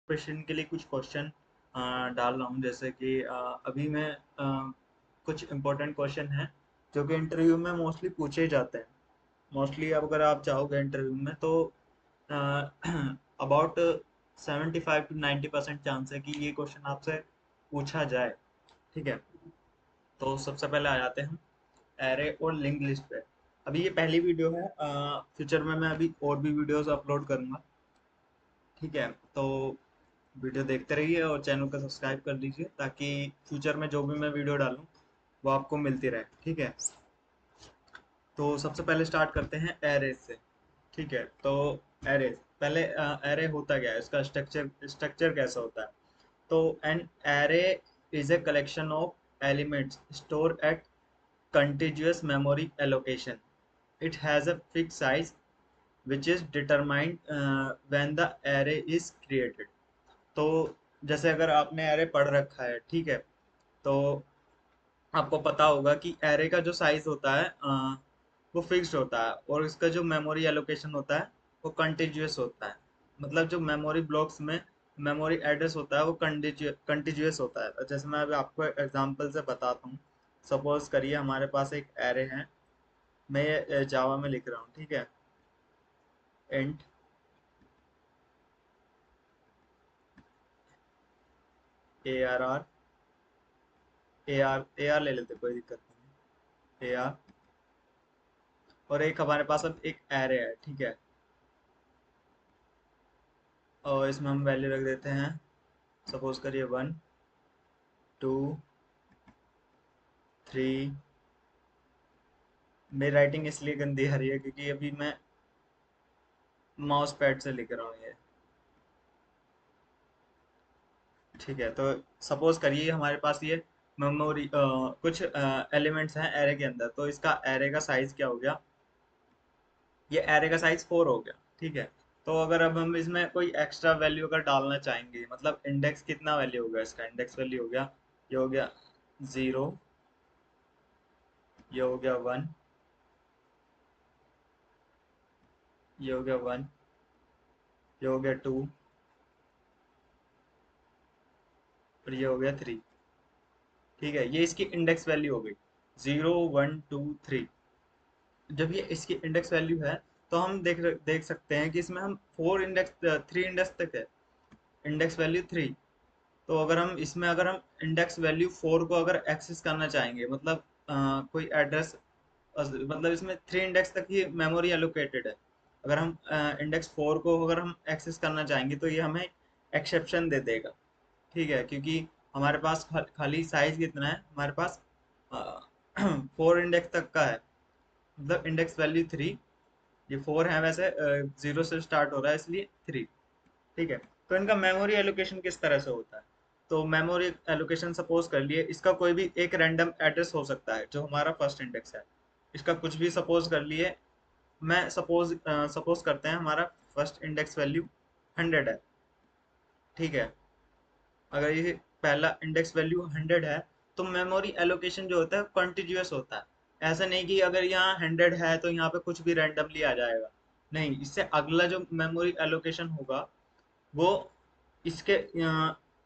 Preparation के लिए कुछ क्वेश्चन डाल रहा हूँ, जैसे कि अभी मैं कुछ इम्पोर्टेंट क्वेश्चन हैं जो कि इंटरव्यू में मोस्टली पूछे जाते हैं। मोस्टली अगर आप जाओगे इंटरव्यू में तो अबाउट 75 to 90% चांस है कि ये क्वेश्चन आपसे पूछा जाए। ठीक है, तो सबसे पहले आ जाते हैं हम एरे और लिंक लिस्ट पे। अभी ये पहली वीडियो है, फ्यूचर में मैं अभी और भी वीडियोस अपलोड करूंगा। ठीक है, तो वीडियो देखते रहिए और चैनल को सब्सक्राइब कर दीजिए ताकि फ्यूचर में जो भी मैं वीडियो डालूं वो आपको मिलती रहे। ठीक है, तो सबसे पहले स्टार्ट करते हैं एरे से। ठीक है, तो एरे पहले, एरे होता क्या है, इसका स्ट्रक्चर कैसा होता है। तो an array is a collection of elements store at contiguous memory allocation. It has a fixed size which is determined when the array is created. तो जैसे अगर आपने एरे पढ़ रखा है, ठीक है, तो आपको पता होगा कि एरे का जो साइज होता है वो फिक्स्ड होता है और इसका जो मेमोरी एलोकेशन होता है वो कंटिन्यूअस होता है। मतलब जो मेमोरी ब्लॉक्स में मेमोरी एड्रेस होता है वो कंटिन्यूअस होता है। जैसे मैं अभी आपको एग्जांपल से बताता हूँ। सपोज करिए हमारे पास एक एरे है, मैं ये जावा में लिख रहा हूँ। ठीक है, इंट ARR, AR ले लेते, कोई दिक्कत नहीं। AR और एक हमारे पास अब एक एरे है। ठीक है, और इसमें हम वैल्यू रख देते हैं, सपोज करिए 1 2 3। मेरी राइटिंग इसलिए गंदी आ रही है क्योंकि अभी मैं माउस पैड से लिख रहा हूँ ये। ठीक है, तो सपोज करिए हमारे पास ये मेमोरी कुछ एलिमेंट्स हैं एरे के अंदर, तो इसका एरे का साइज क्या हो गया, ये एरे का साइज 4 हो गया। ठीक है, तो अगर अब हम इसमें कोई एक्स्ट्रा वैल्यू अगर डालना चाहेंगे, मतलब इंडेक्स कितना वैल्यू होगा, इसका इंडेक्स वैल्यू हो गया, ये हो गया 0, ये हो गया 1, ये हो गया 1, ये हो गया 2 और ये हो गया 3। ठीक है, ये इसकी इंडेक्स वैल्यू हो गई 0 1 2 3। जब ये इसकी इंडेक्स वैल्यू है तो हम देख सकते हैं कि इसमें हम 3 इंडेक्स तक है, इंडेक्स वैल्यू 3। तो अगर हम इसमें अगर हम इंडेक्स वैल्यू 4 को अगर एक्सेस करना चाहेंगे, मतलब कोई एड्रेस, मतलब इसमें 3 इंडेक्स तक ही मेमोरी एलोकेटेड है। अगर हम इंडेक्स 4 को अगर हम एक्सेस करना चाहेंगे तो ये हमें एक्सेप्शन दे देगा। ठीक है, क्योंकि हमारे पास खाली साइज कितना है, हमारे पास 4 इंडेक्स तक का है, मतलब इंडेक्स वैल्यू 3। ये 4 है वैसे, 0 से स्टार्ट हो रहा है इसलिए 3। ठीक है, तो इनका मेमोरी एलोकेशन किस तरह से होता है। तो मेमोरी एलोकेशन सपोज कर लिए इसका कोई भी एक रैंडम एड्रेस हो सकता है जो हमारा फर्स्ट इंडेक्स है, इसका कुछ भी सपोज कर लिए। मैं सपोज करते हैं हमारा फर्स्ट इंडेक्स वैल्यू 100 है। ठीक है, अगर ये पहला इंडेक्स वैल्यू 100 है तो मेमोरी एलोकेशन जो होता है कंटिन्यूअस होता है। ऐसा नहीं कि अगर यहाँ 100 है तो यहाँ पे कुछ भी रैंडमली आ जाएगा। नहीं, इससे अगला जो मेमोरी एलोकेशन होगा वो इसके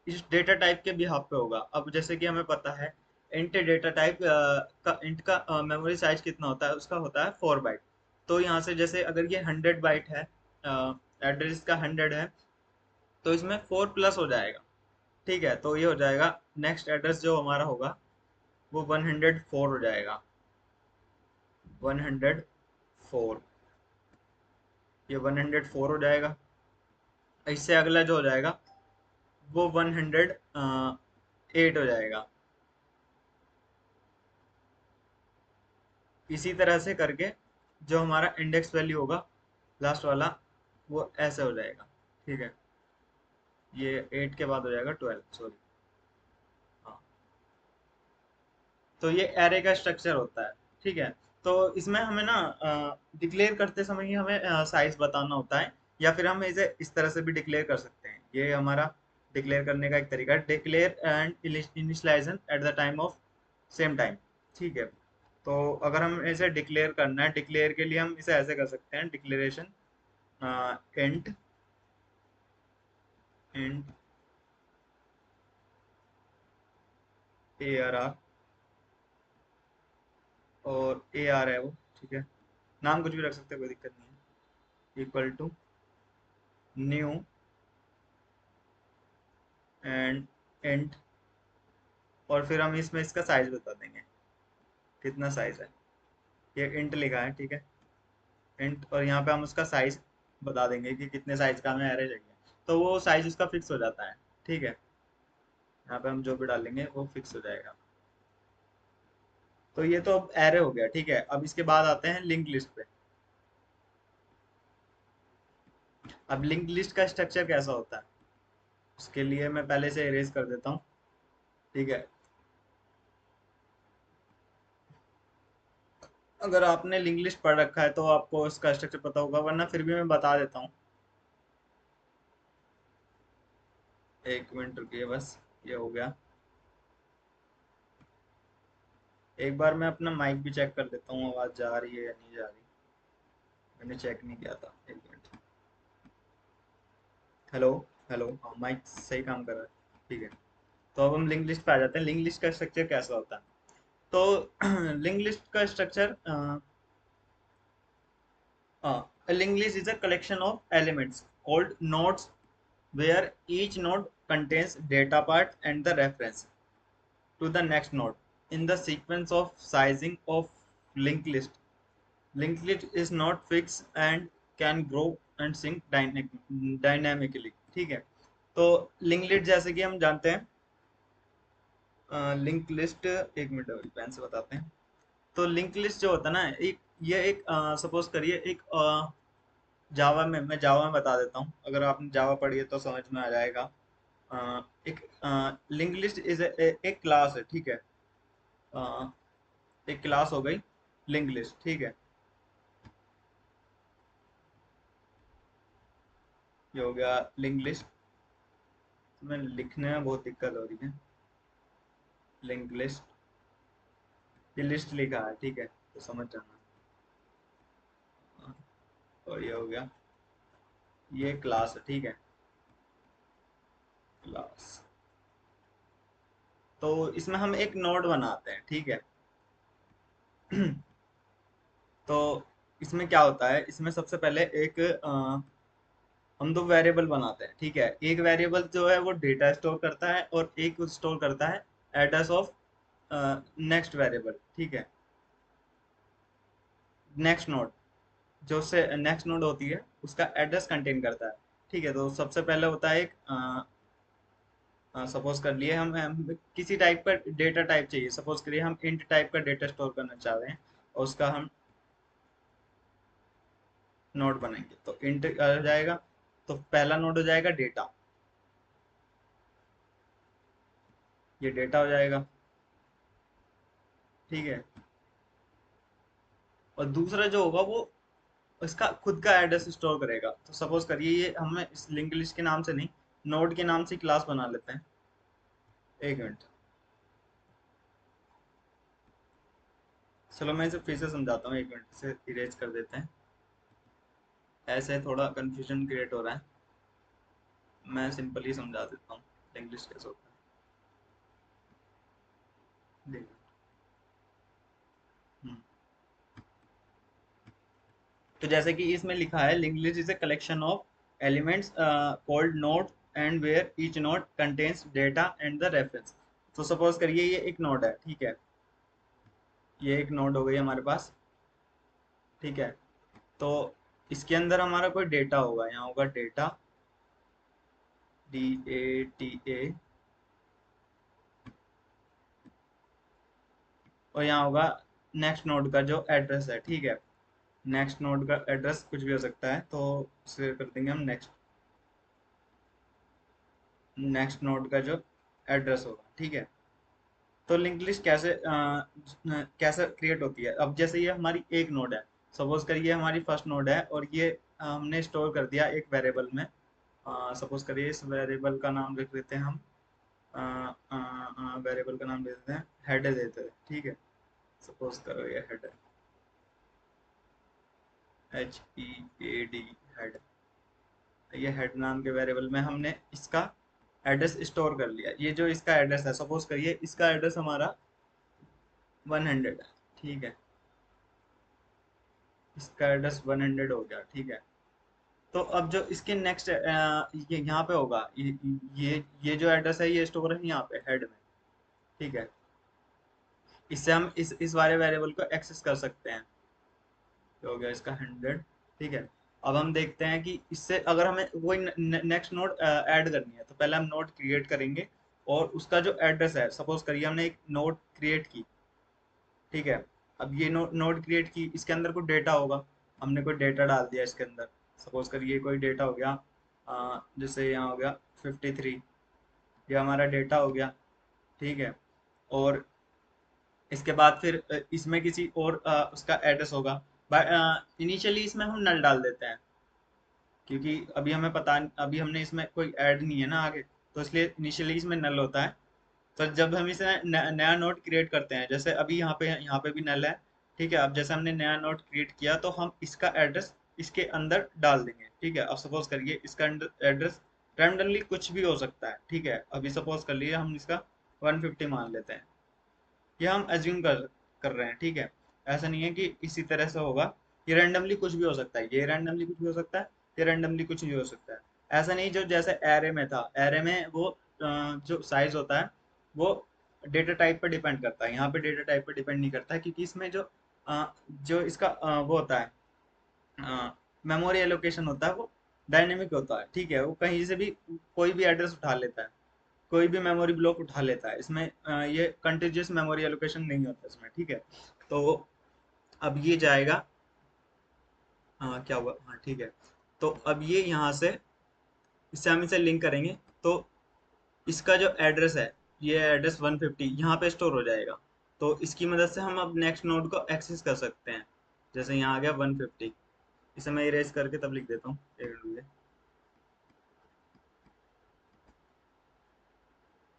इस डेटा टाइप के बिहाफ पे होगा। अब जैसे कि हमें पता है इंट डेटा टाइप का, इंट का मेमोरी साइज कितना होता है, उसका होता है 4 बाइट। तो यहाँ से जैसे अगर ये 100 बाइट है, एड्रेस का 100 है, तो इसमें 4 प्लस हो जाएगा। ठीक है, तो ये हो जाएगा नेक्स्ट एड्रेस जो हमारा होगा वो 104 हो जाएगा, 104। ये 104 हो जाएगा। इससे अगला जो हो जाएगा वो 108 हो जाएगा। इसी तरह से करके जो हमारा इंडेक्स वैल्यू होगा लास्ट वाला वो ऐसे हो जाएगा। ठीक है, ये 8 के बाद हो जाएगा 12, सॉरी। हाँ, तो ये एरे का स्ट्रक्चर होता है। ठीक है, तो इसमें हमें ना डिक्लेयर करते समय ही हमें साइज बताना होता है, या फिर हम इसे इस तरह से भी डिक्लेयर कर सकते हैं। ये हमारा डिक्लेयर करने का एक तरीका है, declare and initialization at the time of same time. ठीक है, तो अगर हम इसे डिक्लेयर करना है, डिक्लेयर के लिए हम इसे ऐसे कर सकते हैं, declaration int int A R R, और ए आर है वो, ठीक है, नाम कुछ भी रख सकते हैं, कोई दिक्कत नहीं है, equal to new and int, और फिर हम इसमें इसका साइज बता देंगे, कितना साइज है, ये इंट लिखा है, ठीक है, इंट, और यहाँ पे हम उसका साइज बता देंगे कि कितने साइज का हमें एरे चाहिए, तो वो साइज उसका फिक्स हो जाता है, ठीक है, यहाँ पे हम जो भी डालेंगे वो फिक्स हो जाएगा। तो ये तो अब एरे हो गया, ठीक है, अब इसके बाद आते हैं लिंक लिस्ट पे। अब लिंक लिस्ट का स्ट्रक्चर कैसा होता है, उसके लिए मैं पहले से इरेज कर देता हूँ, ठीक है, अगर आपने लिंक लिस्ट पढ़ रखा है तो आपको इसका स्ट्रक्चर पता होगा, वरना फिर भी मैं बता देता हूँ। एक मिनट रुकिए बस, ये हो गया। एक बार मैं अपना माइक भी चेक कर लेता हूँ, आवाज जा रही है या नहीं जा रही, मैंने चेक नहीं किया था, एक मिनट। हेलो, हेलो, हाँ माइक सही काम कर रहा है, ठीक है। तो अब हम लिंक लिस्ट पे आ जाते हैं, लिंक लिस्ट का स्ट्रक्चर कैसा होता है। तो लिंक लिस्ट का structure, a linked list is a collection of elements called nodes where each node contains data part and the reference to the next node in the sequence of sizing of linked list. Linked list is not fixed and can grow and shrink dynamically, ठीक है। तो link list जैसे कि हम जानते हैं, link list, एक minute pen से बताते हैं। तो लिंक लिस्ट जो होता है ना, एक ये एक सपोज करिए, एक जावा में, मैं जावा में बता देता हूँ, अगर आपने जावा पढ़ी है तो समझ में आ जाएगा। एक लिंक लिस्ट इज एक क्लास है, ठीक है, अ, एक क्लास हो गई लिंक लिस्ट, ठीक है, ये हो गया लिंक लिस्ट। में लिखने में बहुत दिक्कत हो रही है, लिंक लिस्ट, ये लिस्ट लिखा है, ठीक है, तो समझ जाना। हाँ, और ये हो गया, ये क्लास है, ठीक है, क्लास। तो इसमें हम एक नोड बनाते हैं, ठीक है। तो इसमें क्या होता है, इसमें सबसे पहले एक हम दो वेरिएबल बनाते हैं, ठीक है, एक वेरिएबल जो है वो डेटा स्टोर करता है और एक स्टोर करता है एड्रेस ऑफ नेक्स्ट वेरिएबल, ठीक है, नेक्स्ट नोड, जो से नेक्स्ट नोड होती है उसका एड्रेस कंटेन करता है, ठीक है। तो सबसे पहले होता है एक, सपोज कर लिए हम किसी टाइप का डेटा टाइप चाहिए, सपोज करिए हम इंट टाइप का डेटा स्टोर करना चाह रहे हैं, और उसका हम नोड बनाएंगे, तो इंट आ जाएगा, तो पहला नोड हो जाएगा डेटा, ये डेटा हो जाएगा, ठीक है, और दूसरा जो होगा वो इसका खुद का एड्रेस स्टोर करेगा। तो सपोज करिए ये हमें इस लिंक लिस्ट के नाम से नहीं, नोड के नाम से क्लास बना लेते हैं, एक मिनट, चलो मैं इसे फिर से समझाता हूँ, एक मिनट, इसे इरेज कर देते हैं, ऐसे थोड़ा कंफ्यूजन क्रिएट हो रहा है, मैं सिंपली समझा देता हूँ लिंक लिस्ट कैसे होता है, देखो। हम्म, तो जैसे कि इसमें लिखा है, link list is a collection of elements called node and where each node contains data and the reference. तो सपोज करिए ये एक नोड है, ठीक है, ये एक नोड हो गई हमारे पास, ठीक है। तो इसके अंदर हमारा कोई डेटा होगा, यहाँ होगा डेटा, DATA, और यहाँ होगा नेक्स्ट नोड का जो एड्रेस है, ठीक है, नेक्स्ट नोड का एड्रेस कुछ भी हो सकता है, तो उसे कर देंगे हम नेक्स्ट, नेक्स्ट नोड का जो एड्रेस होगा, ठीक है। तो लिंक लिस्ट कैसे क्रिएट होती है, अब जैसे ये हमारी एक नोड है, सपोज करिए हमारी फर्स्ट नोड है, और ये हमने स्टोर कर दिया एक वेरिएबल में, सपोज करिए इस वेरिएबल का नाम लिख देते हैं हम, वेरिएबल का नाम दे देते हैं, हेड देते हैं, ठीक है, सपोज करो ये हेड है, HEAD, हेड, ये हेड नाम के वेरिएबल में हमने इसका एड्रेस स्टोर कर लिया। ये जो इसका एड्रेस है, सपोज करिए इसका एड्रेस हमारा 100 है, ठीक है। इसका एड्रेस 100 हो गया, ठीक है। तो अब जो इसके नेक्स्ट ये यहाँ पे होगा, ये जो एड्रेस है ये स्टोर है यहाँ पे हेड में, ठीक है। इससे हम इस वाले वेरिएबल को एक्सेस कर सकते हैं। ये हो गया इसका 100, ठीक है। अब हम देखते हैं कि इससे अगर हमें कोई नेक्स्ट नोड ऐड करनी है, तो पहले हम नोड क्रिएट करेंगे और उसका जो एड्रेस है, सपोज करिए हमने एक नोड क्रिएट की, ठीक है। अब ये नोड क्रिएट की, इसके अंदर कोई डेटा होगा, हमने कोई डेटा डाल दिया इसके अंदर, सपोज करिए कोई डेटा हो गया, जैसे यहाँ हो गया 53, ये हमारा डेटा हो गया, ठीक है। और इसके बाद फिर इसमें किसी और उसका एड्रेस होगा। इनिशियली इसमें हम नल डाल देते हैं, क्योंकि अभी हमें पता, अभी हमने इसमें कोई ऐड नहीं है ना आगे, तो इसलिए इनिशियली इसमें नल होता है। तो जब हम इसे नया नोड क्रिएट करते हैं, जैसे अभी यहाँ पे भी नल है, ठीक है। अब जैसे हमने नया नोड क्रिएट किया तो हम इसका एड्रेस इसके अंदर डाल देंगे, ठीक है। अब सपोज करिए इसका एड्रेस रैंडमली कुछ भी हो सकता है, ठीक है। अभी सपोज कर लिए हम इसका 150 मान लेते हैं, ये हम एज्यूम कर रहे हैं, ठीक है। ऐसा नहीं है कि इसी तरह से होगा, ये रैंडमली कुछ भी हो सकता है, ये रैंडमली कुछ भी हो सकता है, ये रैंडमली कुछ भी हो सकता है। ऐसा नहीं, जो जैसे एरे में था, एरे में वो जो साइज होता है वो डेटा टाइप पर डिपेंड करता है, यहाँ पे डेटा टाइप पर डिपेंड नहीं करता है, क्योंकि इसमें जो इसका वो होता है, मेमोरी एलोकेशन होता है, वो डायनेमिक होता है, ठीक है। वो कहीं से भी कोई भी एड्रेस उठा लेता है, कोई भी मेमोरी ब्लॉक उठा लेता है। इसमें ये कंटिन्यूअस मेमोरी एलोकेशन नहीं होता इसमें, ठीक है। तो अब ये जाएगा, क्या हुआ, हाँ ठीक है। तो अब ये यहाँ से, इससे हम इसे लिंक करेंगे, तो इसका जो एड्रेस है, ये एड्रेस 150 यहाँ पे स्टोर हो जाएगा। तो इसकी मदद से हम अब नेक्स्ट नोड को एक्सेस कर सकते हैं। जैसे यहाँ आ गया 150, इसे मैं इरेज करके तब लिख देता हूँ, एक मिनट रुकिए।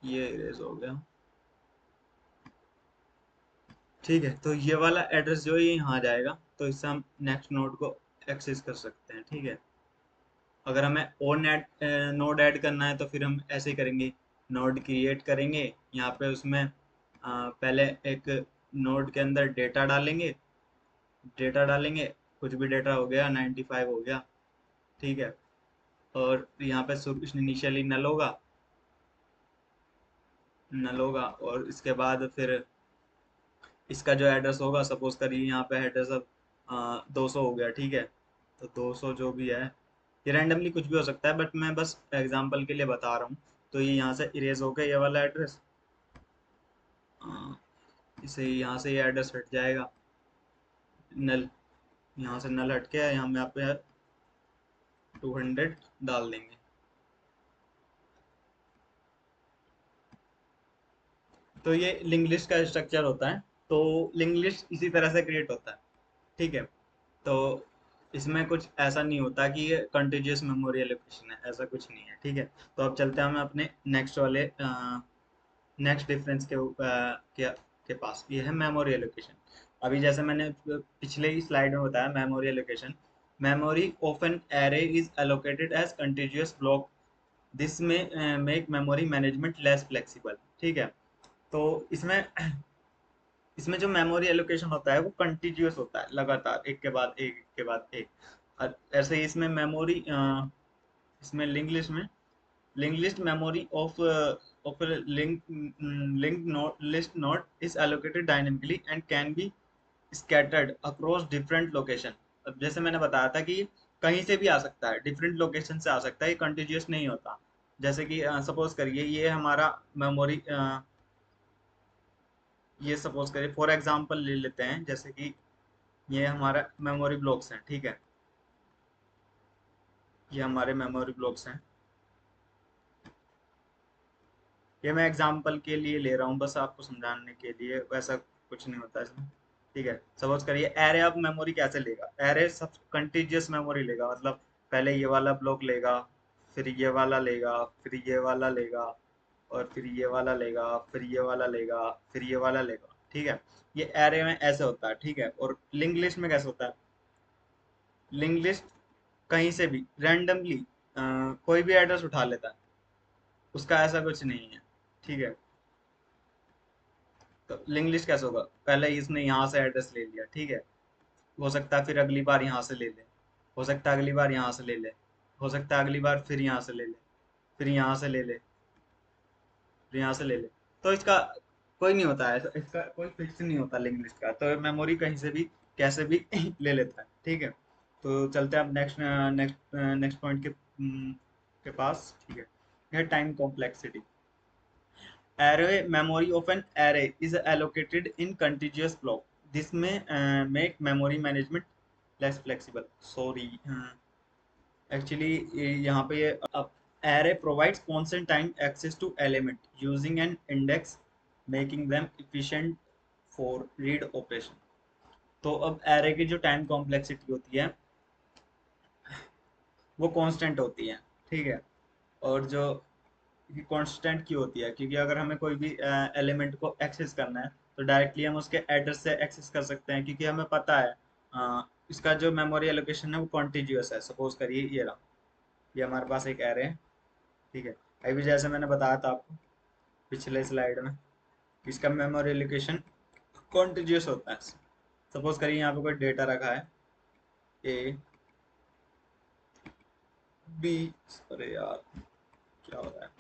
ये इरेज हो गया, ठीक है। तो ये वाला एड्रेस जो है ये यहाँ आ जाएगा, तो इससे हम नेक्स्ट नोड को एक्सेस कर सकते हैं, ठीक है। अगर हमें और नोड ऐड करना है तो फिर हम ऐसे ही करेंगे, नोड क्रिएट करेंगे, यहाँ पे उसमें पहले एक नोड के अंदर डेटा डालेंगे, कुछ भी डेटा हो गया, 95 हो गया, ठीक है। और यहाँ पे इनिशियली नल होगा, और इसके बाद फिर इसका जो एड्रेस होगा, सपोज करिए यहाँ पे एड्रेस अब 200 हो गया, ठीक है। तो 200 जो भी है, ये रैंडमली कुछ भी हो सकता है, बट मैं बस एग्जांपल के लिए बता रहा हूँ। तो ये यहाँ से इरेज हो गया ये वाला एड्रेस, इसे यहाँ से ये एड्रेस हट जाएगा, नल, यहाँ से नल हट के यहाँ पे 200 डाल देंगे। तो ये लिंक लिस्ट का स्ट्रक्चर होता है। तो लिंक लिस्ट इसी तरह से क्रिएट होता है, ठीक है। तो इसमें कुछ ऐसा नहीं होता कि ये कंटिन्यूअस मेमोरी एलोकेशन है, ऐसा कुछ नहीं है, ठीक है। तो अब चलते हैं हम अपने नेक्स्ट वाले नेक्स्ट डिफरेंस के पास, ये है मेमोरी एलोकेशन। अभी जैसे मैंने पिछले ही स्लाइड में बताया, memory allocation, memory of an array is allocated as continuous block, this में make memory management less flexible, ठीक है। तो इसमें इसमें जो मेमोरी एलोकेशन होता है वो कंटिन्यूअस होता है, लगातार एक के बाद एक, एक के बाद एक। और ऐसे ही इसमें इसमें link list memory of link node list node is allocated dynamically and can be scattered across different location. अब जैसे मैंने बताया था कि कहीं से भी आ सकता है, डिफरेंट लोकेशन से आ सकता है, ये कंटिन्यूअस नहीं होता। जैसे कि सपोज करिए ये हमारा मेमोरी, ये सपोज करिए फॉर एग्जांपल ले लेते हैं, जैसे कि ये हमारा मेमोरी ब्लॉक्स हैं, ठीक है। ये हमारे मेमोरी ब्लॉक्स हैं, ये मैं एग्जांपल के लिए ले रहा हूँ बस आपको समझाने के लिए, वैसा कुछ नहीं होता इसमें, ठीक है। सपोज करिए एरे ऑफ मेमोरी कैसे लेगा, एरे सब कंटिन्यूअस मेमोरी लेगा, मतलब पहले ये वाला ब्लॉक लेगा, फिर ये वाला लेगा, फिर ये वाला लेगा, और फिर ये वाला लेगा, फिर ये वाला लेगा, फिर ये वाला लेगा, ठीक है। ये एरे में ऐसे होता है, ठीक है। और लिंक लिस्ट में कैसे होता है, लिंक लिस्ट कहीं से भी रैंडमली कोई भी एड्रेस उठा लेता है, उसका ऐसा कुछ नहीं है। ठीक है, तो लिंक लिस्ट कैसे होगा? पहले इसने यहाँ से एड्रेस ले लिया, ठीक है, हो सकता है फिर अगली बार यहाँ से ले ले, हो सकता है अगली बार यहाँ से ले ले, हो सकता है अगली बार फिर यहाँ से ले ले, फिर यहाँ से ले ले, फिर यहाँ से ले ले। तो इसका कोई नहीं होता है, इसका कोई फिक्स नहीं होता लिंक लिस्ट का, तो मेमोरी कहीं से भी कैसे भी ले लेता है। ठीक है, तो चलते हैं अब नेक्स्ट नेक्स्ट नेक्स्ट पॉइंट के पास। ठीक है, यह time complexity. Array memory of an array is allocated in contiguous block. This may make memory management less flexible. Sorry, actually यहाँ पे ये array provides constant time access to element using an index, making them efficient for read operation. तो अब array की जो time complexity होती है वो कांस्टेंट होती है। ठीक है, और जो कांस्टेंट की होती है क्योंकि अगर हमें कोई भी एलिमेंट को एक्सेस करना है तो डायरेक्टली हम उसके एड्रेस से एक्सेस कर सकते हैं, क्योंकि हमें पता है इसका जो मेमोरी एलोकेशन है वो कॉन्टिन्यूअस है। सपोज करिए ये रहा, ये हमारे पास एक एरे है। ठीक है, अभी जैसे मैंने बताया था आपको पिछले स्लाइड में, इसका मेमोरी एलोकेशन कॉन्टिन्यूअस होता है। सपोज करिए यहाँ पे कोई डेटा रखा है ए बी, अरे यार क्या हो रहा है,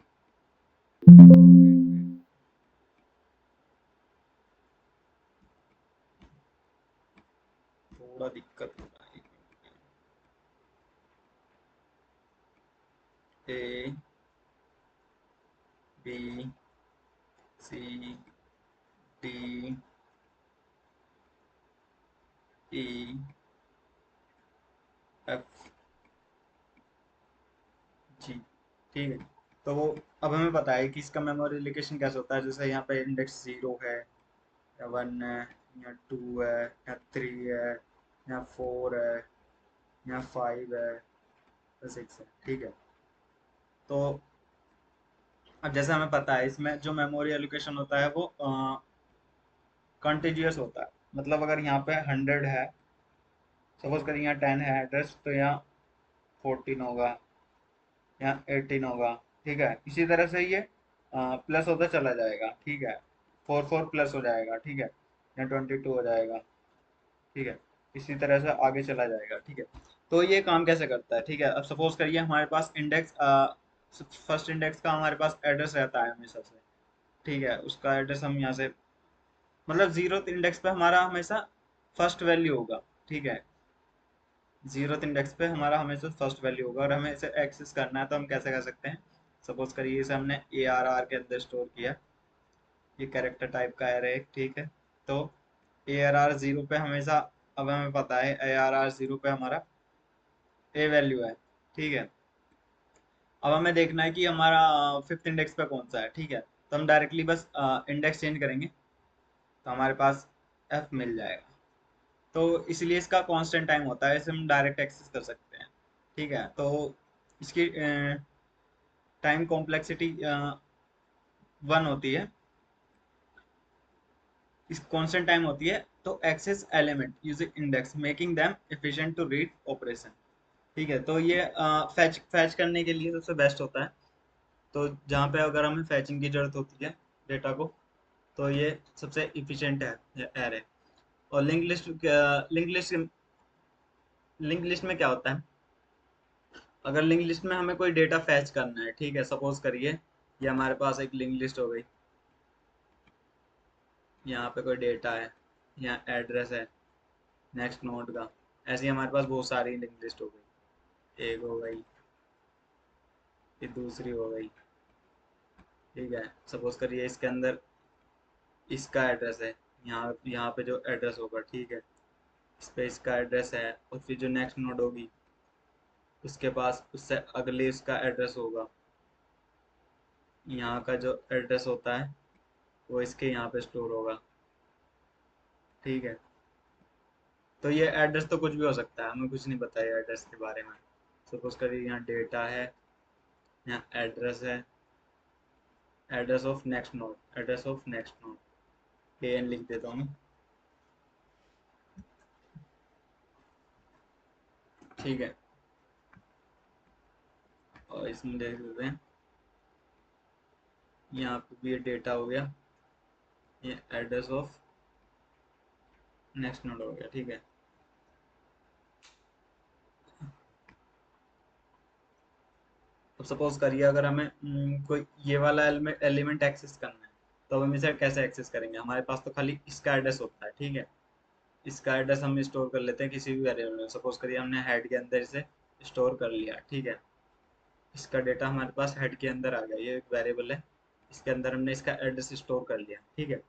थोड़ा दिक्कत हो रहा है। A B C D E F G. ठीक है, तो वो अब हमें पता है कि इसका मेमोरी लोकेशन कैसे होता है। जैसे यहाँ पे इंडेक्स 0 है या 1 है या 2 है या 3 है या 4 है या 5 है या 6 है। ठीक है, तो अब जैसे हमें पता है इसमें जो मेमोरी एलोकेशन होता है वो कंटिन्यूअस होता है। मतलब अगर यहाँ पे 100 है, सपोज करिए यहाँ 10 है एड्रेस, तो यहाँ 14 होगा, यहाँ 18 होगा। ठीक है, इसी तरह से ये प्लस होता चला जाएगा। ठीक है, 4 4 प्लस हो जाएगा। ठीक है, यहाँ 22 हो जाएगा। ठीक है, इसी तरह से आगे चला जाएगा। ठीक है, तो ये काम कैसे करता है? ठीक है, अब सपोज करिए हमारे पास इंडेक्स फर्स्ट इंडेक्स का हमारे पास एड्रेस रहता है हमेशा से। ठीक है, उसका एड्रेस हम यहाँ से, मतलब जीरो इंडेक्स पे हमारा हमेशा फर्स्ट वैल्यू होगा। ठीक है, जीरो इंडेक्स पे हमारा हमेशा फर्स्ट वैल्यू होगा, और हमें इसे एक्सेस करना है तो हम कैसे कर सकते हैं? सपोज करिए इसे हमने ए आर आर के अंदर स्टोर किया, ये कैरेक्टर टाइप का एरे है। ठीक है, तो ए आर आर जीरो पे हमेशा, अब हमें पता है ए आर आर जीरो पे हमारा ए वैल्यू है। ठीक है, अब हमें देखना है कि हमारा फिफ्थ इंडेक्स पे कौन सा है। ठीक है, तो हम डायरेक्टली बस इंडेक्स चेंज करेंगे तो हमारे पास एफ मिल जाएगा। तो इसलिए इसका कांस्टेंट टाइम होता है, इसे हम डायरेक्ट एक्सेस कर सकते हैं। ठीक है, तो इसकी टाइम कॉम्प्लेक्सिटी 1 होती है, इस कांस्टेंट टाइम होती है तो access element using index making them efficient to read operation. ठीक है, तो ये फैच फैच करने के लिए सबसे बेस्ट होता है। तो जहाँ पे अगर हमें फैचिंग की जरूरत होती है डेटा को, तो ये सबसे इफिशिएंट है एरे। और लिंक लिस्ट में क्या होता है? अगर लिंक लिस्ट में हमें कोई डेटा फैच करना है, ठीक है, सपोज करिए ये हमारे पास एक लिंक लिस्ट हो गई, यहाँ पे कोई डेटा है, यहाँ एड्रेस है नेक्स्ट नोड का, ऐसे ही हमारे पास बहुत सारी लिंक लिस्ट हो गई, एक हो गई, फिर दूसरी हो गई। ठीक है, सपोज करिए इसके अंदर इसका एड्रेस है, यहाँ यहाँ पे जो एड्रेस होगा, ठीक है, इस पे इसका एड्रेस है, और फिर जो नेक्स्ट नोड होगी उसके पास उससे अगले इसका एड्रेस होगा, यहाँ का जो एड्रेस होता है वो इसके यहाँ पे स्टोर होगा। ठीक है, तो ये एड्रेस तो कुछ भी हो सकता है, हमें कुछ नहीं पता है एड्रेस के बारे में। सपोज करिए यहाँ डेटा है, यहाँ एड्रेस है, address of next node, address of next node, A N लिख देता हूँ। ठीक है, और इसमें देख लेते हैं, यहाँ पे भी ये डेटा हो गया, ये एड्रेस ऑफ नेक्स्ट नोड हो गया। ठीक है, अब सपोज करिए अगर हमें कोई ये वाला एलिमेंट एक्सेस करना है, तो हम इसे कैसे एक्सेस करेंगे? हमारे पास तो खाली इसका एड्रेस होता है। ठीक है, इसका एड्रेस हम स्टोर कर लेते हैं किसी भी वेरिएबल में। सपोज करिए हमने हेड के अंदर इसे स्टोर कर लिया। ठीक है, इसका डेटा हमारे पास हेड के अंदर आ गया, ये एक वेरिएबल है, इसके अंदर हमने इसका एड्रेस स्टोर कर लिया। ठीक है,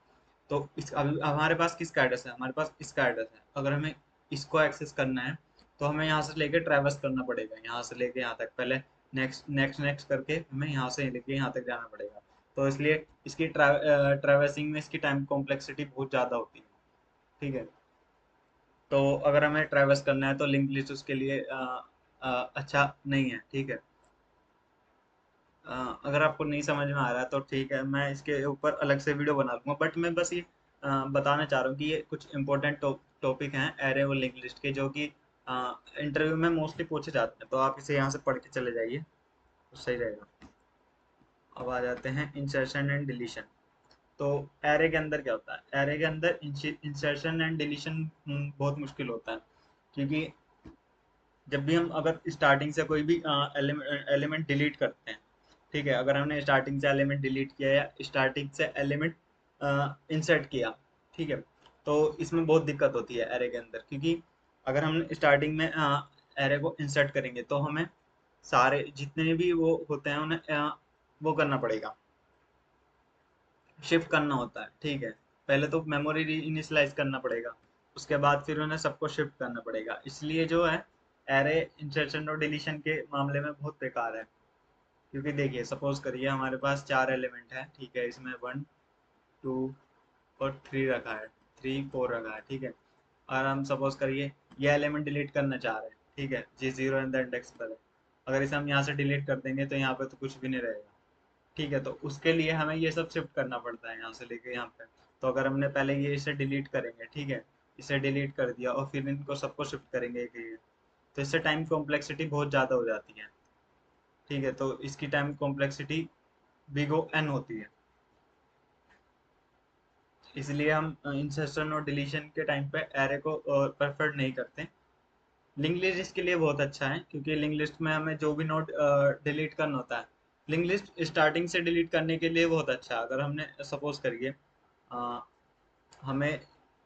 तो इस अभी हमारे पास किसका एड्रेस है? हमारे पास इसका एड्रेस है। अगर हमें इसको एक्सेस करना है तो हमें यहाँ से लेके ट्रैवर्स करना पड़ेगा, यहाँ से लेके यहाँ तक। पहले नेक्स्ट नेक्स्ट नेक्स्ट करके हमें यहाँ से लेके यहाँ तक जाना पड़ेगा। तो इसलिए इसकी ट्रैवर्सिंग में इसकी टाइम कॉम्प्लेक्सिटी बहुत ज़्यादा होती है। ठीक है, तो अगर हमें ट्रैवर्स करना है तो लिंक लिस्ट उसके लिए अच्छा नहीं है। ठीक है, अगर आपको नहीं समझ में आ रहा है तो ठीक है, मैं इसके ऊपर अलग से वीडियो बना लूंगा। बट मैं बस ये बताना चाह रहा हूँ कि ये कुछ इंपॉर्टेंट टॉपिक हैं एरे और लिंक लिस्ट के, जो कि इंटरव्यू में मोस्टली पूछे जाते हैं। तो आप इसे यहाँ से पढ़ के चले जाइए तो सही रहेगा। अब आ जाते हैं इंसर्शन एंड डिलीशन। तो एरे के अंदर क्या होता है? एरे के अंदर इंसर्शन एंड डिलीशन बहुत मुश्किल होता है, क्योंकि जब भी हम अगर स्टार्टिंग से कोई भी एलिमेंट डिलीट करते हैं, ठीक है, अगर हमने स्टार्टिंग से एलिमेंट डिलीट किया या स्टार्टिंग से एलिमेंट इंसर्ट किया, ठीक है, तो इसमें बहुत दिक्कत होती है एरे के अंदर। क्योंकि अगर हम स्टार्टिंग में एरे को इंसर्ट करेंगे तो हमें सारे जितने भी वो होते हैं उन्हें वो करना पड़ेगा, शिफ्ट करना होता है। ठीक है, पहले तो मेमोरी इनिशियलाइज करना पड़ेगा, उसके बाद फिर उन्हें सबको शिफ्ट करना पड़ेगा। इसलिए जो है एरे इंसर्शन और डिलीशन के मामले में बहुत बेकार है। क्योंकि देखिए सपोज करिए हमारे पास चार एलिमेंट है, ठीक है, इसमें 1 2 और 3 रखा है, 3 4 रखा है। ठीक है, और हम सपोज करिए ये एलिमेंट डिलीट करना चाह रहे हैं। ठीक है, जी जीरो इन द इंडेक्स पर है। अगर इसे हम यहाँ से डिलीट कर देंगे तो यहाँ पे तो कुछ भी नहीं रहेगा। ठीक है, तो उसके लिए हमें ये सब शिफ्ट करना पड़ता है यहाँ से लेके यहाँ पे। तो अगर हमने पहले ये इसे डिलीट करेंगे, ठीक है, इसे डिलीट कर दिया और फिर इनको सबको शिफ्ट करेंगे एक एक, तो इससे टाइम कॉम्प्लेक्सिटी बहुत ज़्यादा हो जाती है। ठीक है, तो इसकी time complexity big O N होती है। इसलिए हम इंसर्शन और डिलीशन के टाइम पे एरे को प्रेफर नहीं करते। लिंक लिस्ट इसके लिए बहुत अच्छा है, क्योंकि लिंक लिस्ट में हमें जो भी नोड डिलीट करना होता है, लिंक लिस्ट स्टार्टिंग से डिलीट करने के लिए बहुत अच्छा है। अगर हमने सपोज करिए अ, हमें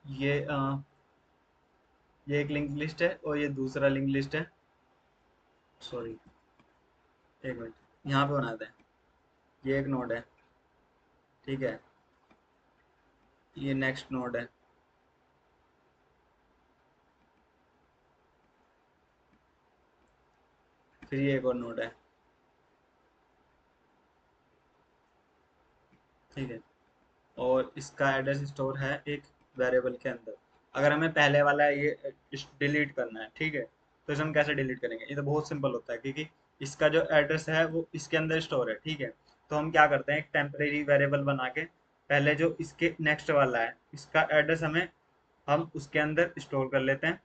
ये ये एक लिंक लिस्ट है और ये दूसरा लिंक लिस्ट है। सॉरी, एक मिनट, यहाँ पे बनाते हैं। ये एक नोड है, ठीक है, ये नेक्स्ट नोड है, फिर ये एक और नोड है। ठीक है, और इसका एड्रेस स्टोर है एक वेरिएबल के अंदर। अगर हमें पहले वाला ये डिलीट करना है, ठीक है, तो इसे हम कैसे डिलीट करेंगे? ये तो बहुत सिंपल होता है, क्योंकि इसका जो एड्रेस है वो इसके अंदर स्टोर है। ठीक है, तो हम क्या करते हैं, एक टेम्परेरी वेरिएबल बना के पहले जो इसके नेक्स्ट वाला है इसका एड्रेस हम उसके अंदर स्टोर कर लेते हैं,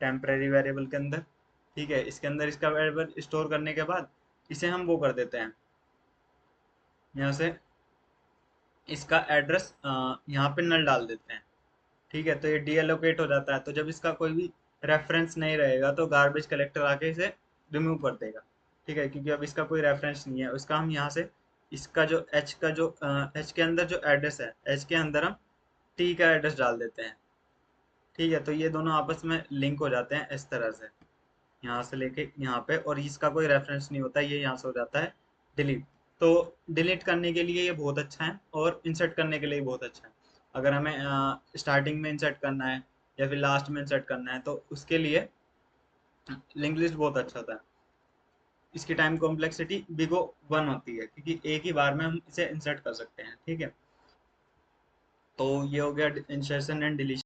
टेम्परेरी वेरिएबल के अंदर। ठीक है, इसके अंदर इसका वेरिएबल स्टोर करने के बाद इसे हम वो कर देते हैं, यहाँ से इसका एड्रेस यहाँ पे नल डाल देते हैं। ठीक है, तो ये डीएलोकेट हो जाता है। तो जब इसका कोई भी रेफरेंस नहीं रहेगा तो गार्बेज कलेक्टर आके इसे रिमूव कर देगा। ठीक है, क्योंकि अब इसका कोई रेफरेंस नहीं है, इसका हम यहाँ से इसका जो एच का जो एच के अंदर जो एड्रेस है, एच के अंदर हम टी का एड्रेस डाल देते हैं। ठीक है, तो ये दोनों आपस में लिंक हो जाते हैं इस तरह से, यहाँ से लेके यहाँ पे, और इसका कोई रेफरेंस नहीं होता, ये यहाँ से हो जाता है डिलीट। तो डिलीट करने के लिए ये बहुत अच्छा है और इंसर्ट करने के लिए बहुत अच्छा है। अगर हमें स्टार्टिंग में इंसर्ट करना है या फिर लास्ट में इंसर्ट करना है तो उसके लिए लिंक लिस्ट बहुत अच्छा होता है। इसकी टाइम कॉम्प्लेक्सिटी बिगो 1 होती है, क्योंकि एक ही बार में हम इसे इंसर्ट कर सकते हैं। ठीक है, तो ये हो गया इंसर्शन एंड डिलीशन।